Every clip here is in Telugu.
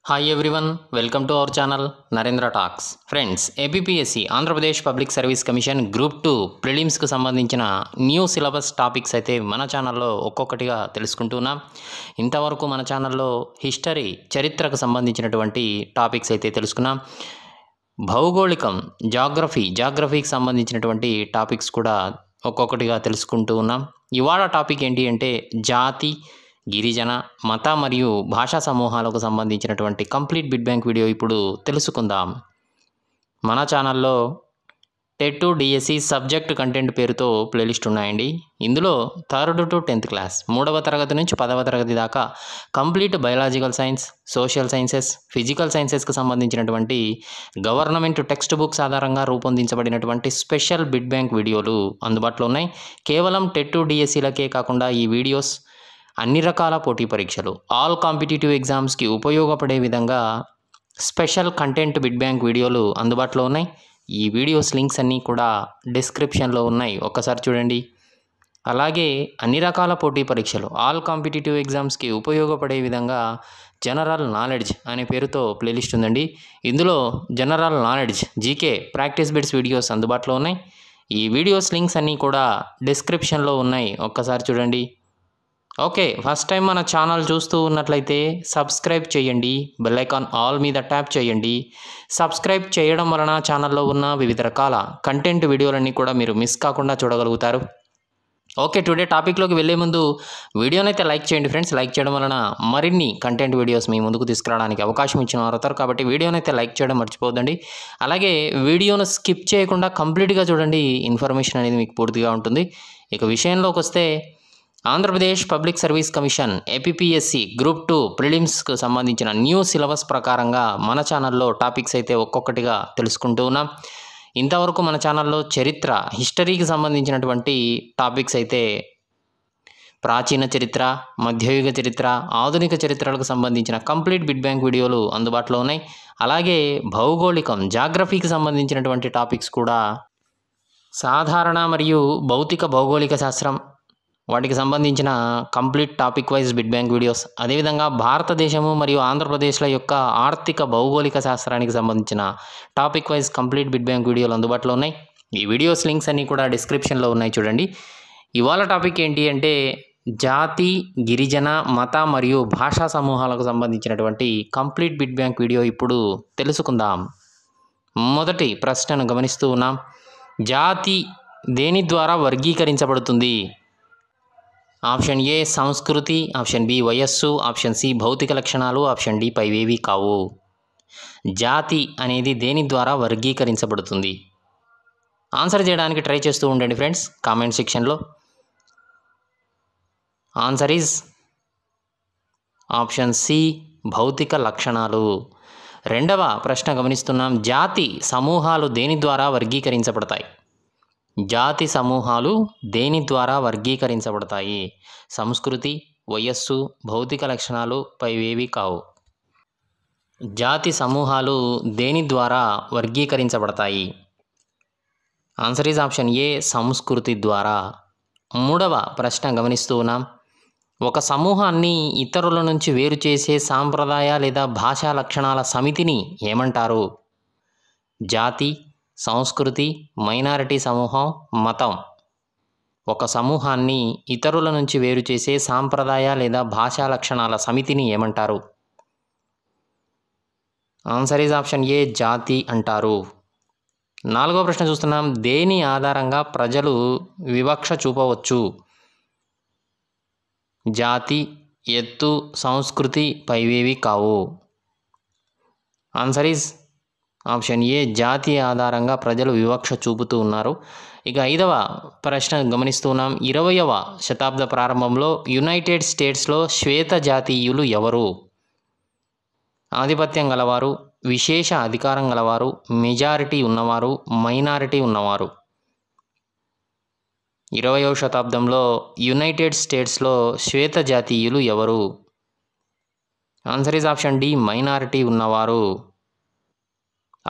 Hi everyone, welcome to our channel Narendra talks. Friends, APSC Andhra Pradesh public service commission group 2 ప్రిలిమ్స్కి సంబంధించిన న్యూ సిలబస్ టాపిక్స్ అయితే మన ఛానల్లో ఒక్కొక్కటిగా తెలుసుకుంటున్నాం. ఇంతవరకు మన ఛానల్లో హిస్టరీ, చరిత్రకు సంబంధించినటువంటి టాపిక్స్ అయితే తెలుసుకున్నాం. భౌగోళికం, జాగ్రఫీకి సంబంధించినటువంటి టాపిక్స్ కూడా ఒక్కొక్కటిగా తెలుసుకుంటూ ఉన్నాం. ఇవాళ టాపిక్ ఏంటి అంటే జాతి, గిరిజన, మత మరియు భాషా సమూహాలకు సంబంధించినటువంటి కంప్లీట్ బిట్ బ్యాంక్ వీడియో ఇప్పుడు తెలుసుకుందాం. మన ఛానల్లో TET to DSC subject content పేరుతో ప్లేలిస్ట్ ఉన్నాయండి. ఇందులో 3rd to 10th క్లాస్, 3వ తరగతి నుంచి 10వ తరగతి దాకా complete biological science, social sciences, physical సైన్సెస్కి సంబంధించినటువంటి గవర్నమెంట్ టెక్స్ట్ బుక్స్ ఆధారంగా రూపొందించబడినటువంటి స్పెషల్ బిట్ బ్యాంక్ వీడియోలు అందుబాటులో ఉన్నాయి. కేవలం టెట్ టు డిఎస్సిలకే కాకుండా ఈ వీడియోస్ అన్ని రకాల పోటీ పరీక్షలు, ఆల్ కాంపిటేటివ్ ఎగ్జామ్స్కి ఉపయోగపడే విధంగా స్పెషల్ కంటెంట్ బిట్ బ్యాంక్ వీడియోలు అందుబాటులో ఉన్నాయి. ఈ వీడియోస్ లింక్స్ అన్నీ కూడా డిస్క్రిప్షన్లో ఉన్నాయి, ఒక్కసారి చూడండి. అలాగే అన్ని రకాల పోటీ పరీక్షలు, ఆల్ కాంపిటేటివ్ ఎగ్జామ్స్కి ఉపయోగపడే విధంగా జనరల్ నాలెడ్జ్ అనే పేరుతో ప్లేలిస్ట్ ఉందండి. ఇందులో general knowledge, GK, practice bits videos అందుబాటులో ఉన్నాయి. ఈ వీడియోస్ లింక్స్ అన్నీ కూడా డిస్క్రిప్షన్లో ఉన్నాయి, ఒక్కసారి చూడండి. ఓకే, ఫస్ట్ టైం మన ఛానల్ చూస్తూ ఉన్నట్లయితే సబ్స్క్రైబ్ చేయండి, బెల్ ఐకాన్ ఆల్ మీద ట్యాప్ చేయండి. సబ్స్క్రైబ్ చేయడం వలన ఛానల్లో ఉన్న వివిధ రకాల కంటెంట్ వీడియోలన్నీ కూడా మీరు మిస్ కాకుండా చూడగలుగుతారు. ఓకే, టుడే టాపిక్లోకి వెళ్ళే ముందు వీడియోనైతే లైక్ చేయండి ఫ్రెండ్స్. లైక్ చేయడం వలన మరిన్ని కంటెంట్ వీడియోస్ మీ ముందుకు తీసుకురావడానికి అవకాశం ఇచ్చిన వారు అవుతారు. కాబట్టి వీడియోనైతే లైక్ చేయడం మర్చిపోవద్దండి. అలాగే వీడియోను స్కిప్ చేయకుండా కంప్లీట్గా చూడండి, ఇన్ఫర్మేషన్ అనేది మీకు పూర్తిగా ఉంటుంది. ఇక విషయంలోకి వస్తే, Andhra Pradesh public service commission APSC group 2 ప్రిలిమ్స్కు సంబంధించిన న్యూ సిలబస్ ప్రకారంగా మన ఛానల్లో టాపిక్స్ అయితే ఒక్కొక్కటిగా తెలుసుకుంటూ ఉన్నాం. ఇంతవరకు మన ఛానల్లో చరిత్ర, హిస్టరీకి సంబంధించినటువంటి టాపిక్స్ అయితే ప్రాచీన చరిత్ర, మధ్యయుగ చరిత్ర, ఆధునిక చరిత్రలకు సంబంధించిన కంప్లీట్ బిట్ బ్యాంక్ వీడియోలు అందుబాటులో ఉన్నాయి. అలాగే భౌగోళికం, జాగ్రఫీకి సంబంధించినటువంటి టాపిక్స్ కూడా, సాధారణ మరియు భౌగోళిక శాస్త్రం, వాటికి సంబంధించిన complete topic wise bit bank videos, అదేవిధంగా భారతదేశము మరియు ఆంధ్రప్రదేశ్ల యొక్క ఆర్థిక భౌగోళిక శాస్త్రానికి సంబంధించిన topic wise complete bit bank వీడియోలు అందుబాటులో ఉన్నాయి. ఈ వీడియోస్ లింక్స్ అన్నీ కూడా డిస్క్రిప్షన్లో ఉన్నాయి, చూడండి. ఇవాళ టాపిక్ ఏంటి అంటే జాతి, గిరిజన, మత మరియు భాషా సమూహాలకు సంబంధించినటువంటి కంప్లీట్ బిట్ బ్యాంక్ వీడియో ఇప్పుడు తెలుసుకుందాం. మొదటి ప్రశ్నను గమనిస్తూ ఉన్నాం. జాతి దేని ద్వారా వర్గీకరించబడుతుంది? ఆప్షన్ ఏ సంస్కృతి, ఆప్షన్ బి వయస్సు, ఆప్షన్ సి భౌతిక లక్షణాలు, ఆప్షన్ డి పైవేవి కావు. జాతి అనేది దేని ద్వారా వర్గీకరించబడుతుంది? ఆన్సర్ చేయడానికి ట్రై చేస్తూ ఉండండి ఫ్రెండ్స్ కామెంట్ సెక్షన్లో. ఆన్సర్ ఈజ్ ఆప్షన్ సి భౌతిక లక్షణాలు. రెండవ ప్రశ్న గమనిస్తున్నాం. జాతి సమూహాలు దేని ద్వారా వర్గీకరించబడతాయి? జాతి సమూహాలు దేని ద్వారా వర్గీకరించబడతాయి? సంస్కృతి, వయస్సు, భౌతిక లక్షణాలు, పైవేవి కావు. జాతి సమూహాలు దేని ద్వారా వర్గీకరించబడతాయి? ఆన్సర్ ఈజ్ ఆప్షన్ ఏ సంస్కృతి ద్వారా. మూడవ ప్రశ్న గమనిస్తూ ఉన్నాం. ఒక సమూహాన్ని ఇతరుల నుంచి వేరు చేసే సాంప్రదాయ లేదా భాషా లక్షణాల సమితిని ఏమంటారు? జాతి, సంస్కృతి, మైనారిటీ సమూహం, మతం. ఒక సమూహాన్ని ఇతరుల నుంచి వేరు చేసే సాంప్రదాయ లేదా భాషా లక్షణాల సమితిని ఏమంటారు? ఆన్సర్ ఈజ్ ఆప్షన్ ఏ జాతి అంటారు. నాలుగో ప్రశ్న చూస్తున్నాం. దేని ఆధారంగా ప్రజలు వివక్ష చూపవచ్చు? జాతి, ఎత్తు, సంస్కృతి, పైవేవి కావు. ఆన్సర్ ఈజ్ ఆప్షన్ ఏ జాతి ఆధారంగా ప్రజలు వివక్ష చూపుతూ ఉన్నారు. ఇక ఐదవ ప్రశ్న గమనిస్తున్నాం. 20వ శతాబ్ద ప్రారంభంలో యునైటెడ్ స్టేట్స్లో శ్వేత జాతీయులు ఎవరు? ఆధిపత్యం గలవారు, విశేష అధికారం గలవారు, మెజారిటీ ఉన్నవారు, మైనారిటీ ఉన్నవారు. 20వ శతాబ్దంలో యునైటెడ్ స్టేట్స్లో శ్వేత జాతీయులు ఎవరు? Answer is option D minority ఉన్నవారు.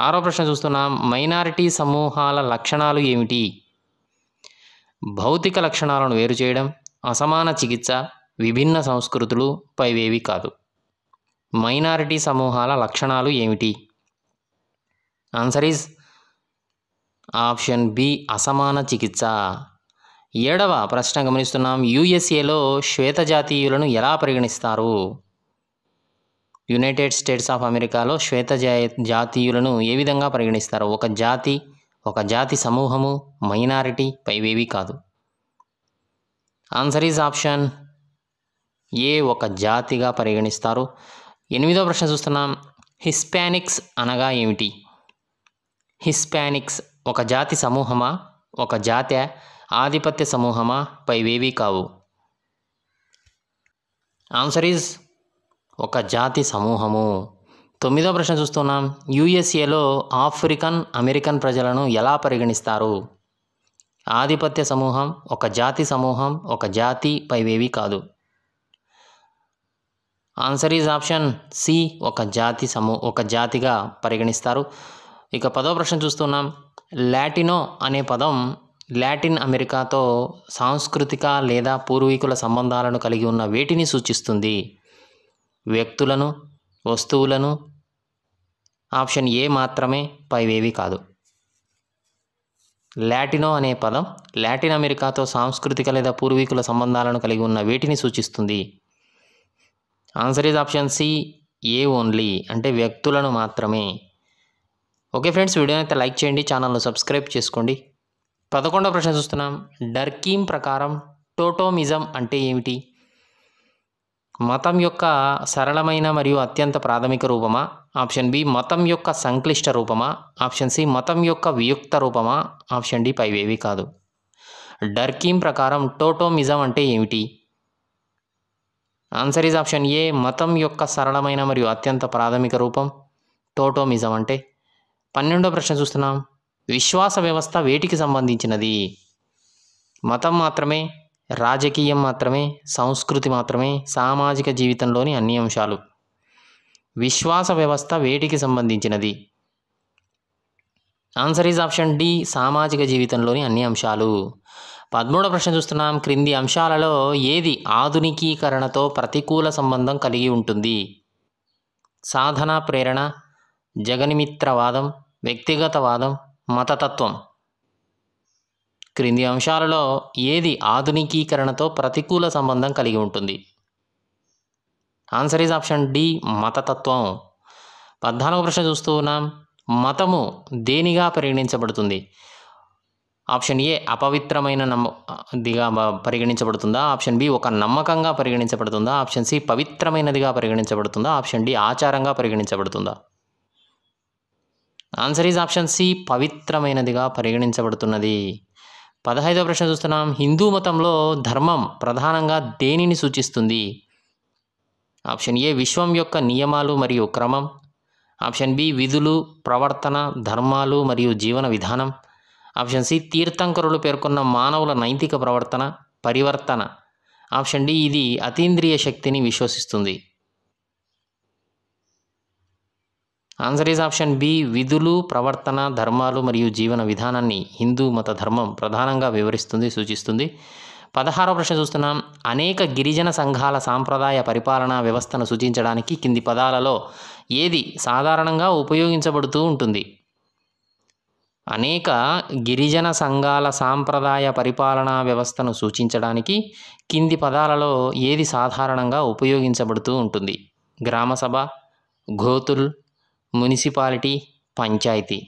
ఆరో ప్రశ్న చూస్తున్నాం. మైనారిటీ సమూహాల లక్షణాలు ఏమిటి? భౌతిక లక్షణాలను వేరు చేయడం, అసమాన చికిత్స, విభిన్న సంస్కృతులు, పైవేవి కాదు. మైనారిటీ సమూహాల లక్షణాలు ఏమిటి? ఆన్సర్ ఈజ్ ఆప్షన్ బి అసమాన చికిత్స. 7వ ప్రశ్న గమనిస్తున్నాం. యుఎస్ఏలో శ్వేత జాతీయులను ఎలా పరిగణిస్తారు? యునైటెడ్ స్టేట్స్ ఆఫ్ అమెరికాలో శ్వేత జాతీయులను ఏ విధంగా పరిగణిస్తారు? ఒక జాతి సమూహము, మైనారిటీ, పైవేవి కాదు. ఆన్సర్ ఈజ్ ఆప్షన్ ఏ ఒక జాతిగా పరిగణిస్తారు. 8వ ప్రశ్న చూస్తున్నాం. హిస్పానిక్స్ అనగా ఏమిటి? హిస్పానిక్స్ ఒక జాతి సమూహమా, ఒక జాతి ఆధిపత్య సమూహమా, పైవేవి కావు. ఆన్సర్ ఈజ్ ఒక జాతి సమూహము. 9వ ప్రశ్న చూస్తున్నాం. యుఎస్ఏలో ఆఫ్రికన్ అమెరికన్ ప్రజలను ఎలా పరిగణిస్తారు? ఆధిపత్య సమూహం, ఒక జాతి సమూహం, ఒక జాతి, పైవేవి కాదు. ఆన్సర్ ఈజ్ ఆప్షన్ సి ఒక జాతిగా పరిగణిస్తారు. ఇక 10వ ప్రశ్న చూస్తున్నాం. లాటినో అనే పదం లాటిన్ అమెరికాతో సాంస్కృతిక లేదా పూర్వీకుల సంబంధాలను కలిగి ఉన్న వేటిని సూచిస్తుంది? వ్యక్తులను, వస్తువులను, ఆప్షన్ ఏ మాత్రమే, పైవేవి కాదు. లాటినో అనే పదం లాటిన్ అమెరికాతో సాంస్కృతిక లేదా పూర్వీకుల సంబంధాలను కలిగి ఉన్న వేటిని సూచిస్తుంది? Answer is option C A only, అంటే వ్యక్తులను మాత్రమే. ఓకే ఫ్రెండ్స్, వీడియోని అయితే లైక్ చేయండి, ఛానల్ను సబ్స్క్రైబ్ చేసుకోండి. 11వ ప్రశ్న చూస్తున్నాం. డర్కీమ్ ప్రకారం టోటోమిజం అంటే ఏమిటి? మతం యొక్క సరళమైన మరియు అత్యంత ప్రాథమిక రూపమా? ఆప్షన్ బి మతం యొక్క సంక్లిష్ట రూపమా? ఆప్షన్ సి మతం యొక్క వియుక్త రూపమా? ఆప్షన్ డి పైవేవి కాదు. డర్కీమ్ ప్రకారం టోటోమిజం అంటే ఏమిటి? ఆన్సర్ ఈజ్ ఆప్షన్ ఏ మతం యొక్క సరళమైన మరియు అత్యంత ప్రాథమిక రూపం టోటోమిజం అంటే. 12వ ప్రశ్న చూస్తున్నాం. విశ్వాస వ్యవస్థ వేటికి సంబంధించినది? మతం మాత్రమే, రాజకీయం మాత్రమే, సంస్కృతి మాత్రమే, సామాజిక జీవితంలోని అన్ని అంశాలు. విశ్వాస వ్యవస్థ వేటికి సంబంధించినది? ఆన్సర్ ఈజ్ ఆప్షన్ డి సామాజిక జీవితంలోని అన్ని అంశాలు. 13వ ప్రశ్న చూస్తున్నాం. క్రింది అంశాలలో ఏది ఆధునికీకరణతో ప్రతికూల సంబంధం కలిగి ఉంటుంది? సాధన ప్రేరణ, జగన్మిత్రవాదం, వ్యక్తిగతవాదం, మతతత్వం. క్రింది అంశాలలో ఏది ఆధునికీకరణతో ప్రతికూల సంబంధం కలిగి ఉంటుంది? ఆన్సర్ ఈజ్ ఆప్షన్ డి మతతత్వం. 14వ ప్రశ్న చూస్తూ ఉన్నాం. మతము దేనిగా పరిగణించబడుతుంది? ఆప్షన్ ఏ అపవిత్రమైన దిగా పరిగణించబడుతుందా? ఆప్షన్ బి ఒక నమ్మకంగా పరిగణించబడుతుందా? ఆప్షన్ సి పవిత్రమైనదిగా పరిగణించబడుతుందా? ఆప్షన్ డి ఆచారంగా పరిగణించబడుతుందా? ఆన్సర్ ఈజ్ ఆప్షన్ సి పవిత్రమైనదిగా పరిగణించబడుతున్నది. 15వ ప్రశ్న చూస్తున్నాం. హిందూ మతంలో ధర్మం ప్రధానంగా దేనిని సూచిస్తుంది? ఆప్షన్ ఏ విశ్వం యొక్క నియమాలు మరియు క్రమం. ఆప్షన్ బి విధులు, ప్రవర్తన, ధర్మాలు మరియు జీవన విధానం. ఆప్షన్ సి తీర్థంకరులు పేర్కొన్న మానవుల నైతిక ప్రవర్తన, పరివర్తన. ఆప్షన్ డి ఇది అతీంద్రియ శక్తిని విశ్వసిస్తుంది. ఆన్సర్ ఈజ్ ఆప్షన్ బి విధులు, ప్రవర్తన, ధర్మాలు మరియు జీవన విధానాన్ని హిందూ మత ధర్మం ప్రధానంగా వివరిస్తుంది, సూచిస్తుంది. 16వ ప్రశ్న చూస్తున్నాం. అనేక గిరిజన సంఘాల సాంప్రదాయ పరిపాలనా వ్యవస్థను సూచించడానికి కింది పదాలలో ఏది సాధారణంగా ఉపయోగించబడుతూ ఉంటుంది? అనేక గిరిజన సంఘాల సాంప్రదాయ పరిపాలనా వ్యవస్థను సూచించడానికి కింది పదాలలో ఏది సాధారణంగా ఉపయోగించబడుతూ ఉంటుంది? గ్రామసభ, Ghotul, municipality, panchayat.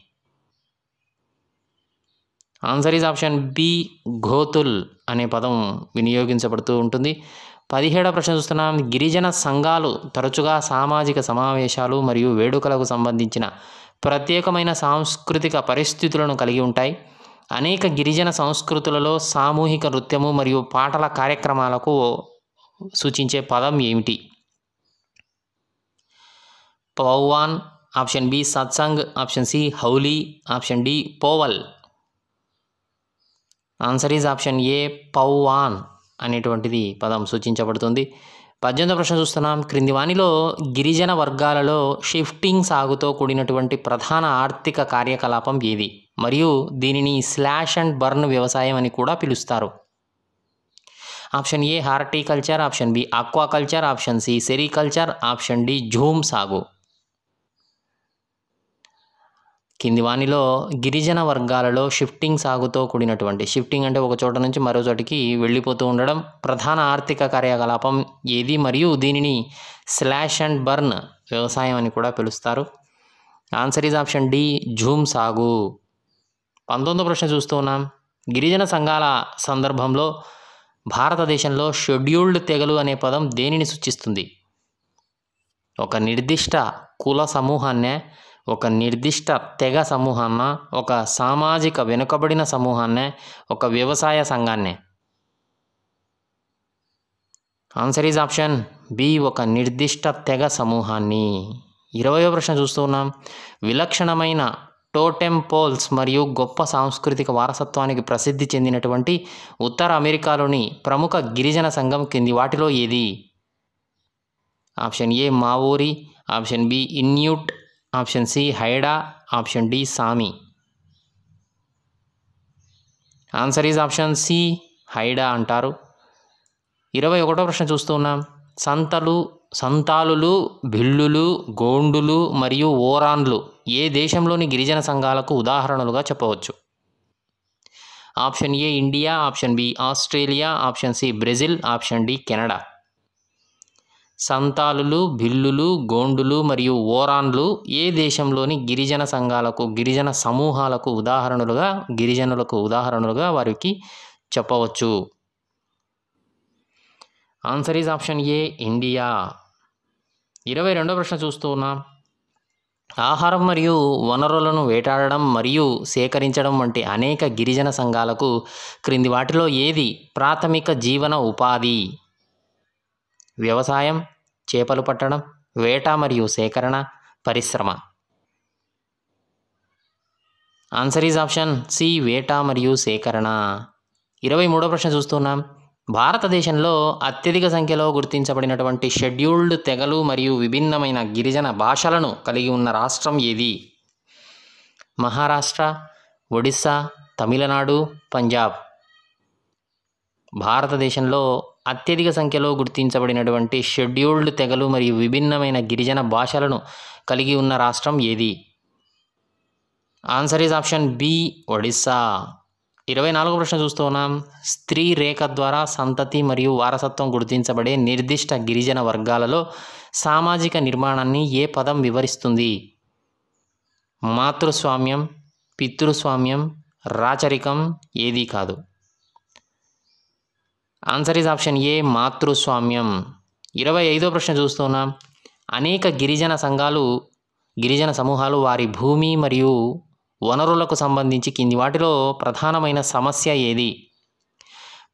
Answer is option B Ghotul అనే పదం వినియోగించబడుతూ ఉంటుంది. 17వ ప్రశ్న చూస్తున్నాం. గిరిజన సంఘాలు తరచుగా సామాజిక సమావేశాలు మరియు వేడుకలకు సంబంధించిన ప్రత్యేకమైన సాంస్కృతిక పరిస్థితులను కలిగి ఉంటాయి. అనేక గిరిజన సంస్కృతులలో సామూహిక నృత్యము మరియు పాటల కార్యక్రమాలకు సూచించే పదం ఏమిటి? పౌవాన్, option B satsang, option C హౌలీ, ఆప్షన్ డి పోవల్. ఆన్సర్ ఈజ్ ఆప్షన్ ఏ పౌవాన్ అనేటువంటిది పదం సూచించబడుతుంది. 18వ ప్రశ్న చూస్తున్నాం. క్రింది వానిలో గిరిజన వర్గాలలో షిఫ్టింగ్ సాగుతో కూడినటువంటి ప్రధాన ఆర్థిక కార్యకలాపం ఏది? మరియు దీనిని స్లాష్ అండ్ బర్న్ వ్యవసాయం అని కూడా పిలుస్తారు. Option A horticulture, option B aquaculture, option C sericulture, option D jhum సాగు. కింది వానిలో గిరిజన వర్గాలలో షిఫ్టింగ్ సాగుతో కూడినటువంటి, షిఫ్టింగ్ అంటే ఒక చోట నుంచి మరో చోటికి వెళ్ళిపోతూ ఉండడం, ప్రధాన ఆర్థిక కార్యకలాపం ఏది మరియు దీనిని స్లాష్ అండ్ బర్న్ వ్యవసాయం అని కూడా పిలుస్తారు. Answer is option D jhum సాగు. 19వ ప్రశ్న చూస్తూ ఉన్నాం. గిరిజన సంఘాల సందర్భంలో భారతదేశంలో షెడ్యూల్డ్ తెగలు అనే పదం దేనిని సూచిస్తుంది? ఒక నిర్దిష్ట కుల సమూహాన్నే, ఒక నిర్దిష్ట తెగ సమూహాన్న, ఒక సామాజిక వెనుకబడిన సమూహాన్నే, ఒక వ్యవసాయ సంఘాన్నే. ఆన్సర్ ఈజ్ ఆప్షన్ బి ఒక నిర్దిష్ట తెగ సమూహాన్ని. 20వ ప్రశ్న చూస్తూ ఉన్నాం. విలక్షణమైన టోటెమ్ పోల్స్ మరియు గొప్ప సాంస్కృతిక వారసత్వానికి ప్రసిద్ధి చెందినటువంటి ఉత్తర అమెరికాలోని ప్రముఖ గిరిజన సంఘం కింది వాటిలో ఏది? Option A Maori, option B Inuit, option C Haida, option D Sami. Answer is option C Haida అంటారు. 21వ ప్రశ్న చూస్తూ ఉన్నాం. సంతాలులు, భిల్లులు, గోండులు మరియు ఓరాన్లు ఏ దేశంలోని గిరిజన సంఘాలకు ఉదాహరణలుగా చెప్పవచ్చు? Option A India, option B Australia, option C Brazil, option D Canada. సంతాలులు, భిల్లులు, గోండులు మరియు ఓరాన్లు ఏ దేశంలోని గిరిజన సంఘాలకు, గిరిజన సమూహాలకు ఉదాహరణలుగా, గిరిజనులకు ఉదాహరణలుగా వారికి చెప్పవచ్చు? Answer is option A India. 22వ ప్రశ్న చూస్తూ ఉన్నాం. ఆహారం మరియు వనరులను వేటాడడం మరియు సేకరించడం వంటి అనేక గిరిజన సంఘాలకు క్రింది వాటిలో ఏది ప్రాథమిక జీవన ఉపాధి? వ్యవసాయం, చేపలు పట్టడం, వేట మరియు సేకరణ, పరిశ్రమ. ఆన్సర్ ఈజ్ ఆప్షన్ సి వేట మరియు సేకరణ. 23వ ప్రశ్న చూస్తున్నాం. భారతదేశంలో అత్యధిక సంఖ్యలో గుర్తించబడినటువంటి షెడ్యూల్డ్ తెగలు మరియు విభిన్నమైన గిరిజన భాషలను కలిగి ఉన్న రాష్ట్రం ఏది? మహారాష్ట్ర, ఒడిస్సా, తమిళనాడు, పంజాబ్. భారతదేశంలో అత్యధిక సంఖ్యలో గుర్తించబడినటువంటి షెడ్యూల్డ్ తెగలు మరియు విభిన్నమైన గిరిజన భాషలను కలిగి ఉన్న రాష్ట్రం ఏది? Answer is option B Odisha. 24వ ప్రశ్న చూస్తూ ఉన్నాం. స్త్రీ రేఖ ద్వారా సంతతి మరియు వారసత్వం గుర్తించబడే నిర్దిష్ట గిరిజన వర్గాలలో సామాజిక నిర్మాణాన్ని ఏ పదం వివరిస్తుంది? మాతృస్వామ్యం, పితృస్వామ్యం, రాచరికం, ఏదీ కాదు. ఆన్సర్ ఈజ్ ఆప్షన్ ఏ మాతృస్వామ్యం. 25వ ప్రశ్న చూస్తున్నాం. అనేక గిరిజన సమూహాలు వారి భూమి మరియు వనరులకు సంబంధించి కింది వాటిలో ప్రధానమైన సమస్య ఏది?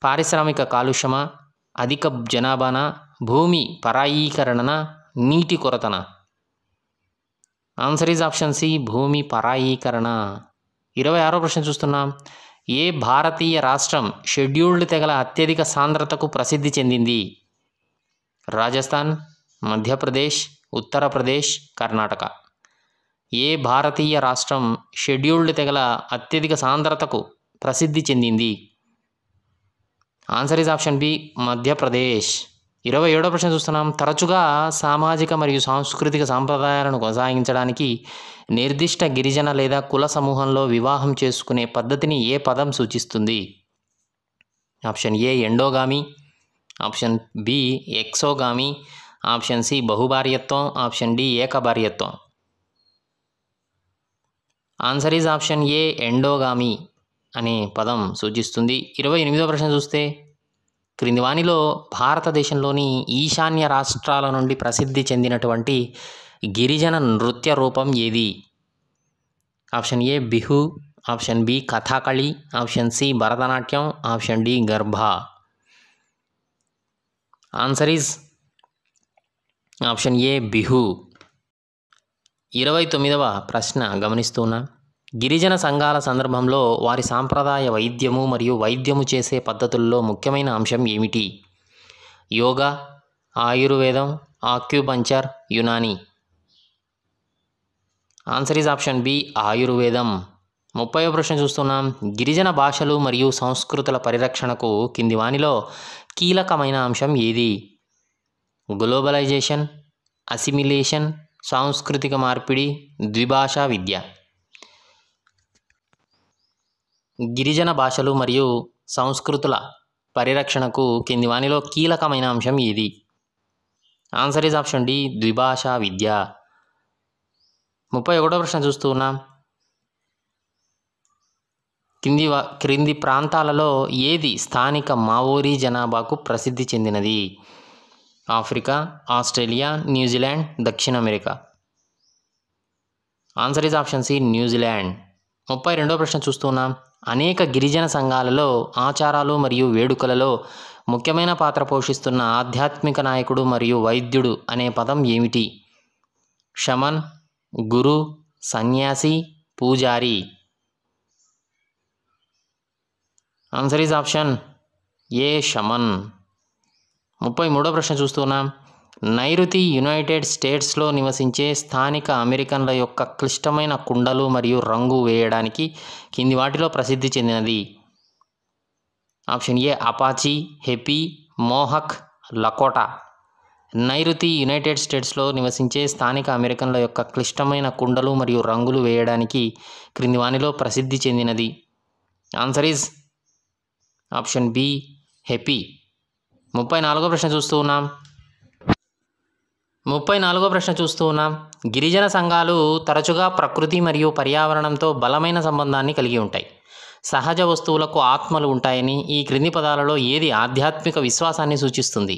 పారిశ్రామిక కాలుష్యమా, అధిక జనాభానా, భూమి పరాయీకరణనా, నీటి కొరతన? ఆన్సర్ ఈజ్ ఆప్షన్ సి భూమి పరాయీకరణ. 26వ ప్రశ్న చూస్తున్నాం. ఏ భారతీయ రాష్ట్రం షెడ్యూల్డ్ తెగల అత్యధిక సాంద్రతకు ప్రసిద్ధి చెందింది? రాజస్థాన్, మధ్యప్రదేశ్, ఉత్తరప్రదేశ్, కర్ణాటక. ఏ భారతీయ రాష్ట్రం షెడ్యూల్డ్ తెగల అత్యధిక సాంద్రతకు ప్రసిద్ధి చెందింది? Answer is option B Madhya Pradesh. 27వ ప్రశ్న చూస్తున్నాం. తరచుగా సామాజిక మరియు సాంస్కృతిక సాంప్రదాయాలను కొనసాగించడానికి నిర్దిష్ట గిరిజన లేదా కుల సమూహంలో వివాహం చేసుకునే పద్ధతిని ఏ పదం సూచిస్తుంది? Option A endogamy, option B exogamy, option C బహుభార్యత్వం, ఆప్షన్ డి ఏకభార్యత్వం. Answer is option A endogamy అనే పదం సూచిస్తుంది. 28వ ప్రశ్న చూస్తే క్రింది వానిలో భారతదేశంలోని ఈశాన్య రాష్ట్రాల నుండి ప్రసిద్ధి చెందినటువంటి గిరిజన నృత్య రూపం ఏది? Option A Bihu, option B Kathakali, option C Bharatanatyam, option D Garba. Answer is option A Bihu. 29వ ప్రశ్న గమనిస్తున్నా. గిరిజన సంఘాల సందర్భంలో వారి సాంప్రదాయ వైద్యము మరియు వైద్యము చేసే పద్ధతుల్లో ముఖ్యమైన అంశం ఏమిటి? యోగా, ఆయుర్వేదం, acupuncture, Unani. Answer is option B ఆయుర్వేదం. 30వ ప్రశ్న చూస్తున్నాం. గిరిజన భాషలు మరియు సంస్కృతుల పరిరక్షణకు కింది వానిలో కీలకమైన అంశం ఏది? గ్లోబలైజేషన్, అసిమిలేషన్, సాంస్కృతిక మార్పిడి, ద్విభాషా విద్య. గిరిజన భాషలు మరియు సంస్కృతుల పరిరక్షణకు కింది వానిలో కీలకమైన అంశం ఏది? ఆన్సర్ ఈజ్ ఆప్షన్ డి, ద్విభాషా విద్య. 31వ ప్రశ్న చూస్తున్నాం. క్రింది ప్రాంతాలలో ఏది స్థానిక మావోరీ జనాభాకు ప్రసిద్ధి చెందినది? ఆఫ్రికా, ఆస్ట్రేలియా, న్యూజిలాండ్, దక్షిణ America. Answer is option C, New Zealand. 32వ ప్రశ్న చూస్తున్నాం. అనేక గిరిజన సంఘాలలో ఆచారాలు మరియు వేడుకలలో ముఖ్యమైన పాత్ర పోషిస్తున్న ఆధ్యాత్మిక నాయకుడు మరియు వైద్యుడు అనే పదం ఏమిటి? షమన్, గురు, సన్యాసి, పూజారి. Answer is option A, shaman. 33వ ప్రశ్న చూస్తున్నాం. నైరుతి యునైటెడ్ స్టేట్స్లో నివసించే స్థానిక అమెరికన్ల యొక్క క్లిష్టమైన కుండలు మరియు రంగు వేయడానికి కింది వాటిలో ప్రసిద్ధి చెందినది? Option A, Apache, Hopi, Mohawk, Lakota. నైరుతి యునైటెడ్ స్టేట్స్లో నివసించే స్థానిక అమెరికన్ల యొక్క క్లిష్టమైన కుండలు మరియు రంగులు వేయడానికి క్రింది వానిలో ప్రసిద్ధి చెందినది? Answer is option B, Hopi. 34వ ప్రశ్న చూస్తూ ఉన్నాం. గిరిజన సంఘాలు తరచుగా ప్రకృతి మరియు పర్యావరణంతో బలమైన సంబంధాన్ని కలిగి ఉంటాయి. సహజ వస్తువులకు ఆత్మలు ఉంటాయని ఈ క్రింది పదాలలో ఏది ఆధ్యాత్మిక విశ్వాసాన్ని సూచిస్తుంది?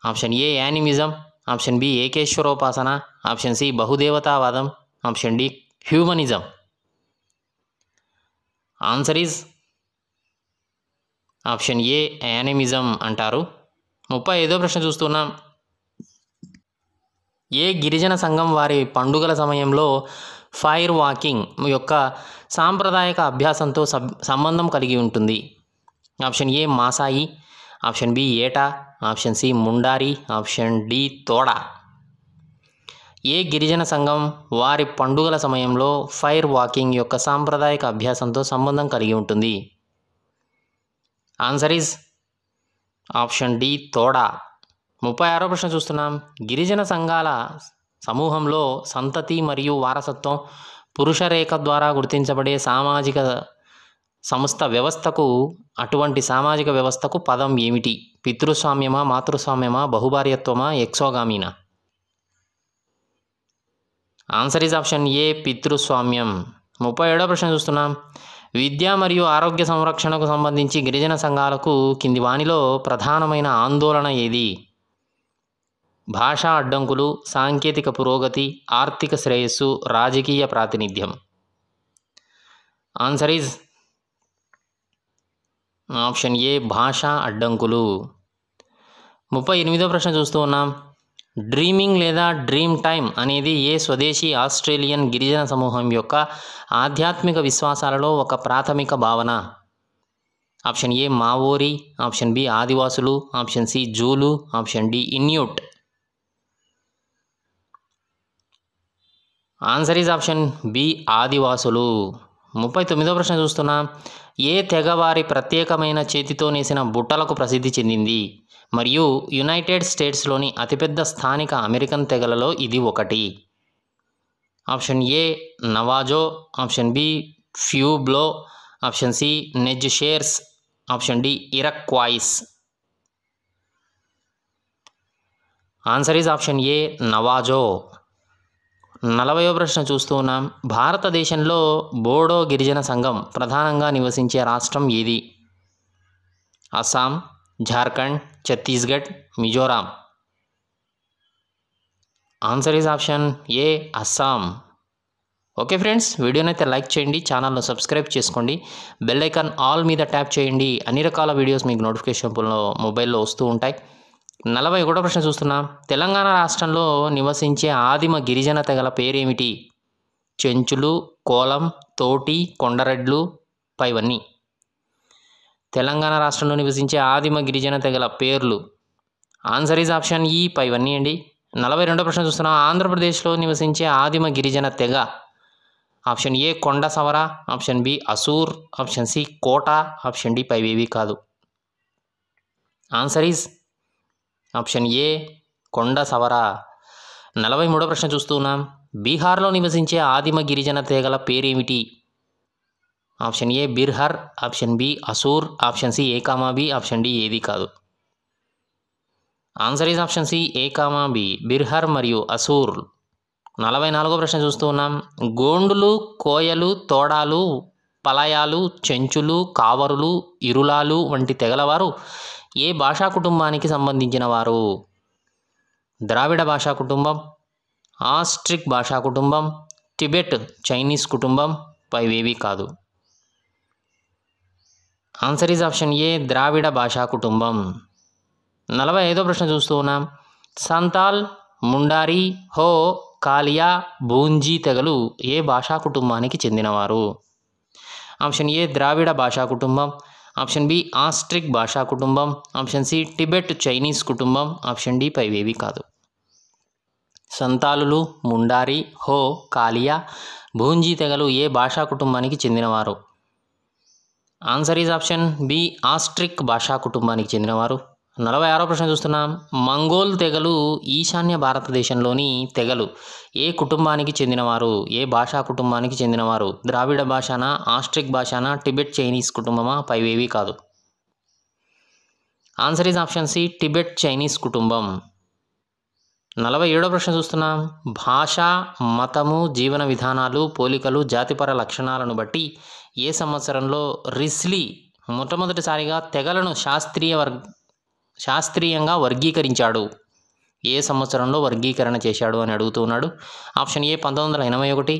Option A, animism. Option B, ఏకేశ్వరోపాసన. ఆప్షన్ సి, బహుదేవతావాదం. Option D, humanism. Answer is option A, animism అంటారు. 35వ ప్రశ్న చూస్తున్నాం. ఏ గిరిజన సంఘం వారి పండుగల సమయంలో ఫైర్ వాకింగ్ యొక్క సాంప్రదాయక అభ్యాసంతో సంబంధం కలిగి ఉంటుంది? Option A, Maasai. Option B, ఏటా. Option C, Mundari. Option D, Toda. ఏ గిరిజన సంఘం వారి పండుగల సమయంలో ఫైర్ వాకింగ్ యొక్క సాంప్రదాయక అభ్యాసంతో సంబంధం కలిగి ఉంటుంది? ఆన్సర్ ఈజ్ ఆప్షన్ డి, తోడా. 36వ ప్రశ్న చూస్తున్నాం. గిరిజన సంఘాల సమూహంలో సంతతి మరియు వారసత్వం పురుష రేఖ ద్వారా గుర్తించబడే సామాజిక అటువంటి సామాజిక వ్యవస్థకు పదం ఏమిటి? పితృస్వామ్యమా, మాతృస్వామ్యమా, బహుభార్యత్వమా, ఎక్సోగామీనా? ఆన్సర్ ఈజ్ ఆప్షన్ ఏ, పితృస్వామ్యం. 37వ ప్రశ్న చూస్తున్నాం. విద్య మరియు ఆరోగ్య సంరక్షణకు సంబంధించి గిరిజన సంఘాలకు కింది వానిలో ప్రధానమైన ఆందోళన ఏది? భాషా అడ్డంకులు, సాంకేతిక పురోగతి, ఆర్థిక శ్రేయస్సు, రాజకీయ ప్రాతినిధ్యం. ఆన్సర్ ఈజ్ ఆప్షన్ ఏ, భాషా అడ్డంకులు. 38వ ప్రశ్న చూస్తూ ఉన్నాం. డ్రీమింగ్ లేదా డ్రీమ్ టైమ్ అనేది ఏ స్వదేశీ ఆస్ట్రేలియన్ గిరిజన సమూహం యొక్క ఆధ్యాత్మిక విశ్వాసాలలో ఒక ప్రాథమిక భావన? Option A, Maori. Option B, ఆదివాసులు. Option C, Zulu. Option D, Inuit. Answer is option B, ఆదివాసులు. 39వ ప్రశ్న చూస్తున్నాం. ఏ తెగ వారి ప్రత్యేకమైన చేతితో నేసిన బుట్టలకు ప్రసిద్ధి చెందింది మరియు యునైటెడ్ స్టేట్స్లోని అతిపెద్ద స్థానిక అమెరికన్ తెగలలో ఇది ఒకటి? Option A, Navajo. Option B, Pueblo. Option C, Nez Perce. Option D, Iroquois. Answer is option A, Navajo. 40వ ప్రశ్న చూస్తూ ఉన్నాం. భారతదేశంలో బోడో గిరిజన సంఘం ప్రధానంగా నివసించే రాష్ట్రం ఏది? Assam, Jharkhand, Chhattisgarh, Mizoram. Answer is option A, Assam. Okay friends, వీడియోనైతే లైక్ చేయండి, ఛానల్ను సబ్స్క్రైబ్ చేసుకోండి, బెల్ ఐకాన్ ఆల్ మీద ట్యాప్ చేయండి. అన్ని రకాల వీడియోస్ మీకు నోటిఫికేషన్ మొబైల్లో వస్తూ ఉంటాయి. 41వ ప్రశ్న చూస్తున్నాం. తెలంగాణ రాష్ట్రంలో నివసించే ఆదిమ గిరిజన తెగల పేరేమిటి? చెంచులు, కోలం, తోటి, కొండరెడ్లు, పైవన్నీ. తెలంగాణ రాష్ట్రంలో నివసించే ఆదిమ గిరిజన తెగల పేర్లు. ఆన్సర్ ఈజ్ ఆప్షన్ ఈ, పైవన్నీ అండి. 42వ ప్రశ్న చూస్తున్నాం. ఆంధ్రప్రదేశ్లో నివసించే ఆదిమ గిరిజన తెగ option A Konda Savara, option B Asur, option C Kota, option D పైవేవి కాదు. Answer is option A Konda Savara. 43వ ప్రశ్న చూస్తున్నాం. బీహార్లో నివసించే ఆదిమ గిరిజన తెగల పేరేమిటి? Option A Birhor, option B Asur, option C A comma B, option D ఏది కాదు. Answer is option C A comma B, Birhor మరియు అసూర్. 44వ ప్రశ్న చూస్తూ ఉన్నాం. గోండులు, కోయలు, తోడాలు, పలయాలు, చెంచులు, కావరులు, ఇరులాలు వంటి తెగలవారు ఏ భాషా కుటుంబానికి సంబంధించిన వారు? ద్రావిడ భాషా కుటుంబం, ఆస్ట్రిక్ భాషా కుటుంబం, టిబెట్ చైనీస్ కుటుంబం, పైవేవి కాదు. ఆన్సర్ ఈజ్ ఆప్షన్ ఏ ద్రావిడ భాషా కుటుంబం. 45వ ప్రశ్న చూస్తూ ఉన్నాం. సంతాల్, ముండారి, హో, కాలియా, బూంజీ తెగలు ఏ భాషా కుటుంబానికి చెందినవారు? ఆప్షన్ ఏ ద్రావిడ భాషా కుటుంబం, ఆప్షన్ బి ఆస్ట్రిక్ భాషా కుటుంబం, ఆప్షన్ సి టిబెట్ చైనీస్ కుటుంబం, ఆప్షన్ డి పైవేవి కాదు. సంతాలులు, ముండారి, హో, కాలియా, బూంజీ తెగలు ఏ భాషా కుటుంబానికి చెందినవారు? Answer is option B Austric భాషా కుటుంబానికి చెందినవారు. 46వ ప్రశ్న చూస్తున్నాం. మంగోల్ తెగలు ఈశాన్య భారతదేశంలోని తెగలు ఏ కుటుంబానికి చెందినవారు? ఏ భాషా కుటుంబానికి చెందినవారు? ద్రావిడ భాషానా, ఆస్ట్రిక్ భాషానా, టిబెట్ చైనీస్ కుటుంబమా, పైవేవి కాదు. Answer is option C Tibet Chinese కుటుంబం. 47వ ప్రశ్న చూస్తున్నాం. భాష, మతము, జీవన విధానాలు, పోలికలు, జాతిపర లక్షణాలను బట్టి ఏ సంవత్సరంలో రిస్లీ మొట్టమొదటిసారిగా తెగలను శాస్త్రీయంగా వర్గీకరించాడు? ఏ సంవత్సరంలో వర్గీకరణ చేశాడు అని అడుగుతున్నాడు. Option A 1981,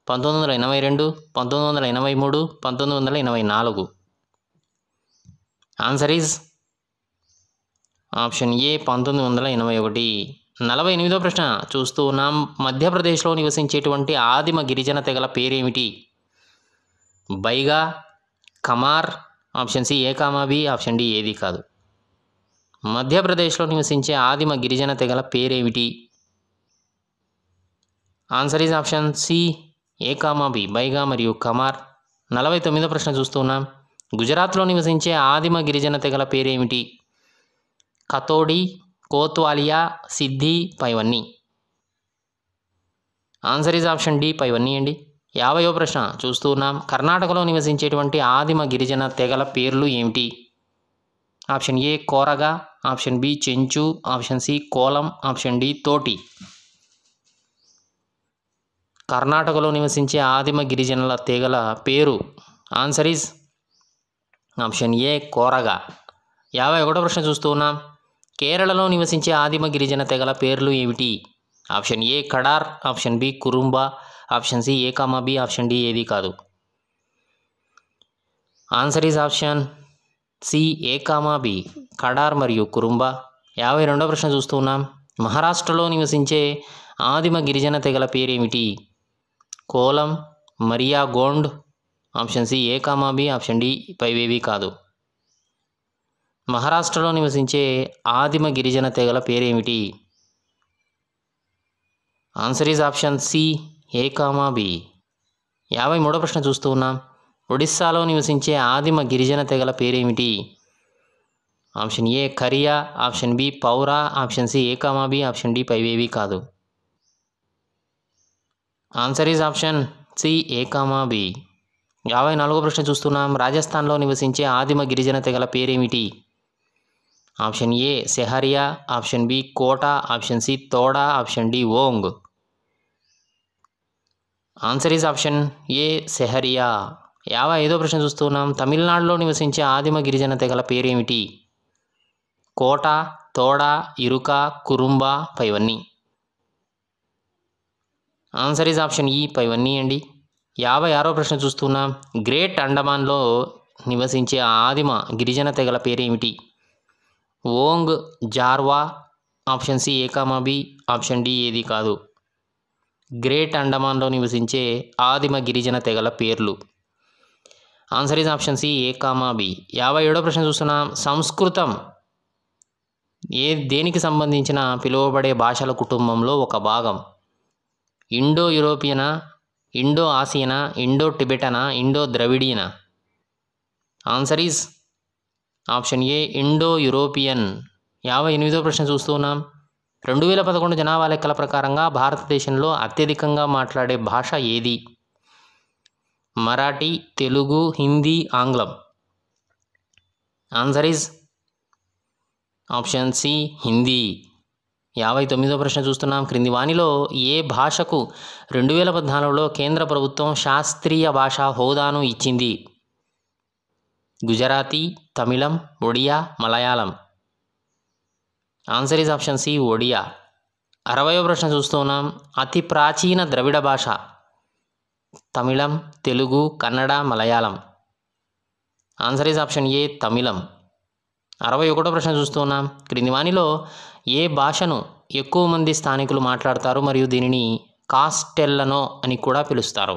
1982, 1983, 1984. Answer is option ఏ 1981. 48వ ప్రశ్న చూస్తూ ఉన్నాం. మధ్యప్రదేశ్లో నివసించేటువంటి ఆదిమ గిరిజన తెగల పేరేమిటి? బైగా, కమార్, option C A comma B, option D ఏది కాదు. మధ్యప్రదేశ్లో నివసించే ఆదిమ గిరిజన తెగల పేరేమిటి? ఆన్సర్ ఈజ్ ఆప్షన్ సి ఏకామాబి, బైగా మరియు కమార్. 49వ ప్రశ్న చూస్తున్నాం. గుజరాత్లో నివసించే ఆదిమ గిరిజన తెగల పేరేమిటి? కతోడి, కోత్వాలియా, సిద్ధి, పైవన్నీ. ఆన్సర్ ఈజ్ ఆప్షన్ డి పైవన్నీ అండి. 50వ ప్రశ్న చూస్తూ ఉన్నాం. కర్ణాటకలో నివసించేటువంటి ఆదిమ గిరిజన తెగల పేర్లు ఏమిటి? Option A Koraga, option B Chenchu, option C Kolam, option D Thoti. కర్ణాటకలో నివసించే ఆదిమ గిరిజనుల తెగల పేరు ఆన్సర్ ఈజ్ ఆప్షన్ ఏ కోరగా. 51వ ప్రశ్న చూస్తూ ఉన్నాం. కేరళలో నివసించే ఆదిమ గిరిజన తెగల పేర్లు ఏమిటి? Option A Kadar, option B Kurumba, option C A comma B, option D ఏది కాదు. Answer is option C A comma B, Kadar మరియు కురుంబా. 52వ ప్రశ్న చూస్తూ ఉన్నాం. మహారాష్ట్రలో నివసించే ఆదిమ గిరిజన తెగల పేరేమిటి? Kolam, Maria Gond, option C A comma B, option D పైవేవి కాదు. మహారాష్ట్రలో నివసించే ఆదిమ గిరిజన తెగల పేరేమిటి? Answer is option C A comma B. 53వ ప్రశ్న చూస్తూ ఉన్నాం. ఒడిస్సాలో నివసించే ఆదిమ గిరిజన తెగల పేరేమిటి? Option A Kharia, option B Paura, option C A comma B, option D పైవేవి కాదు. Answer is option C A comma B. 54వ ప్రశ్న చూస్తున్నాం. రాజస్థాన్లో నివసించే ఆదిమ గిరిజన తెగల పేరేమిటి? Option A Sahariya, option B Kota, option C Toda, option D Onge. Answer is option A Sahariya. 55వ ప్రశ్న చూస్తున్నాం. తమిళనాడులో నివసించే ఆదిమ గిరిజన తెగల పేరేమిటి? కోట, తోడా, ఇరుక, కురుంబా, పైవన్నీ. ఆన్సర్ ఈజ్ ఆప్షన్ ఈ పైవన్నీ అండి. 56వ ప్రశ్న చూస్తున్నాం. గ్రేట్ అండమాన్లో నివసించే ఆదిమ గిరిజన తెగల పేరేమిటి? Onge, Jarawa, option C A comma B, option D ఏది కాదు. గ్రేట్ అండమాన్లో నివసించే ఆదిమ గిరిజన తెగల పేర్లు answer is option C A comma B. 57వ ప్రశ్న చూస్తున్నాం. సంస్కృతం దేనికి సంబంధించిన పిలువబడే భాషల కుటుంబంలో ఒక భాగం? ఇండో యూరోపియనా, ఇండో ఆసియనా, ఇండో టిబెటనా, ఇండో ద్రవిడియనా? Answer is option A Indo European. 58వ ప్రశ్న చూస్తూ ఉన్నాం. 2011 జనాభా లెక్కల ప్రకారంగా భారతదేశంలో అత్యధికంగా మాట్లాడే భాష ఏది? మరాఠీ, తెలుగు, హిందీ, ఆంగ్లం? Answer is option C Hindi. 59వ ప్రశ్న చూస్తున్నాం. క్రింది వానిలో ఏ భాషకు 2014లో కేంద్ర ప్రభుత్వం శాస్త్రీయ భాషా హోదాను ఇచ్చింది? గుజరాతీ, తమిళం, ఒడియా, మలయాళం? Answer is option C Odia. 60వ ప్రశ్న చూస్తూ ఉన్నాం. అతి ప్రాచీన ద్రవిడ భాష? తమిళం, తెలుగు, కన్నడ, మలయాళం? ఆన్సర్ ఈజ్ ఆప్షన్ ఏ తమిళం. 61వ ప్రశ్న చూస్తూ ఉన్నాం. క్రింది వానిలో ఏ భాషను ఎక్కువ మంది స్థానికులు మాట్లాడతారు మరియు దీనిని కాస్టెల్లనో అని కూడా పిలుస్తారు?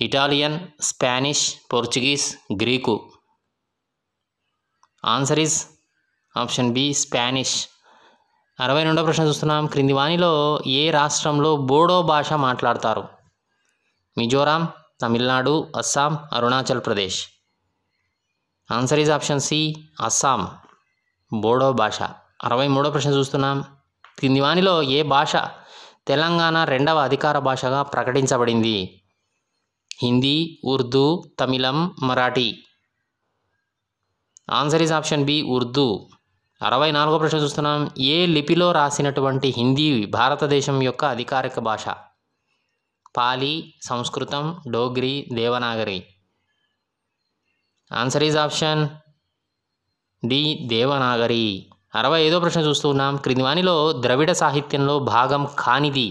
Italian, Spanish, Portuguese, Greek? Answer is option B Spanish. 62వ ప్రశ్న చూస్తున్నాం. క్రింది వానిలో ఏ రాష్ట్రంలో బోడో భాష మాట్లాడతారు? Mizoram, Tamil Nadu, Assam, Arunachal Pradesh? Answer is option C Assam, Bodo భాష. 63వ ప్రశ్న చూస్తున్నాం. క్రింది వానిలో ఏ భాష తెలంగాణ 2వ అధికార భాషగా ప్రకటించబడింది? హిందీ, ఉర్దూ, తమిళం, Marathi? Answer is option B Urdu. 64వ ప్రశ్న చూస్తున్నాం. ఏ లిపిలో రాసినటువంటి హిందీ భారతదేశం యొక్క అధికారిక భాష? పాలి, సంస్కృతం, Dogri, Devanagari? Answer is option D Devanagari. 65వ ప్రశ్న చూస్తున్నాం. క్రింది వానిలో ద్రవిడ సాహిత్యంలో భాగం కానిది?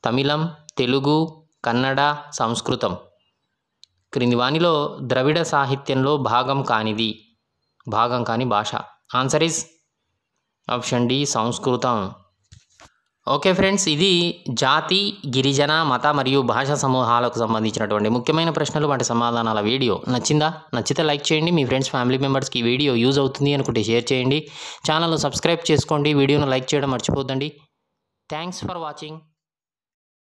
తమిళం, తెలుగు, కన్నడ, సంస్కృతం? క్రింది వానిలో ద్రవిడ సాహిత్యంలో భాగం కాని భాష? ఆన్సర్ ఈజ్ ఆప్షన్ డి సంస్కృతం. ఓకే ఫ్రెండ్స్, ఇది జాతి, గిరిజన, మత మరియు భాషా సమూహాలకు సంబంధించినటువంటి ముఖ్యమైన ప్రశ్నలు వాటి సమాధానాల వీడియో నచ్చితే లైక్ చేయండి. మీ ఫ్రెండ్స్, ఫ్యామిలీ మెంబర్స్కి ఈ వీడియో యూజ్ అవుతుంది అనుకుంటే షేర్ చేయండి. ఛానల్ను సబ్స్క్రైబ్ చేసుకోండి. వీడియోను లైక్ చేయడం మర్చిపోద్దండి. Thanks for watching.